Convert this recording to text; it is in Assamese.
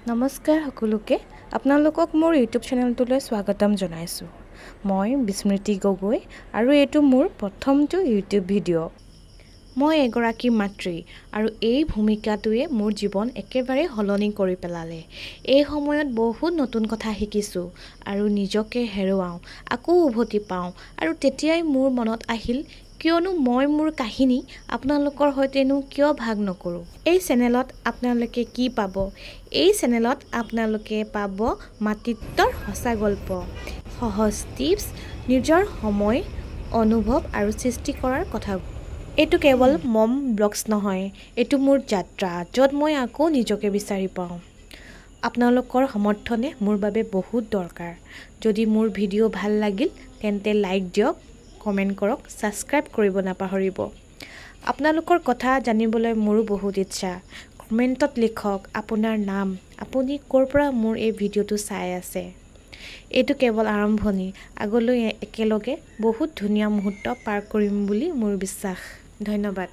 নমস্কাৰ সকলোকে আপোনালোকক মোৰ ইউটিউব চেনেলটোলৈ স্বাগতম জনাইছোঁ। মই বিস্মৃতি গগৈ আৰু এইটো মোৰ প্ৰথমটো ইউটিউব ভিডিঅ'। মই এগৰাকী মাতৃ আৰু এই ভূমিকাটোৱে মোৰ জীৱন একেবাৰে সলনি কৰি পেলালে। এই সময়ত বহুত নতুন কথা শিকিছোঁ আৰু নিজকে হেৰুৱাওঁ, আকৌ উভতি পাওঁ আৰু তেতিয়াই মোৰ মনত আহিল কিয়নো মই মোৰ কাহিনী আপোনালোকৰ সৈতেনো কিয় ভাগ নকৰোঁ। এই চেনেলত আপোনালোকে কি পাব? এই চেনেলত আপোনালোকে পাব মাতৃত্বৰ সঁচা গল্প, সহজ টিপছ, নিজৰ সময়, অনুভৱ আৰু সৃষ্টি কৰাৰ কথাবোৰ। এইটো কেৱল মম ব্লগছ নহয়, এইটো মোৰ যাত্ৰা য'ত মই আকৌ নিজকে বিচাৰি পাওঁ। আপোনালোকৰ সমৰ্থনে মোৰ বাবে বহুত দৰকাৰ। যদি মোৰ ভিডিঅ' ভাল লাগিল তেন্তে লাইক দিয়ক, কমেণ্ট কৰক, ছাবস্ক্ৰাইব কৰিব নাপাহৰিব। আপোনালোকৰ কথা জানিবলৈ মোৰো বহুত ইচ্ছা। কমেণ্টত লিখক আপোনাৰ নাম, আপুনি ক'ৰ পৰা মোৰ এই ভিডিঅ'টো চাই আছে। এইটো কেৱল আৰম্ভণি, আগলৈ একেলগে বহুত ধুনীয়া মুহূৰ্ত পাৰ কৰিম বুলি মোৰ বিশ্বাস। ধন্যবাদ।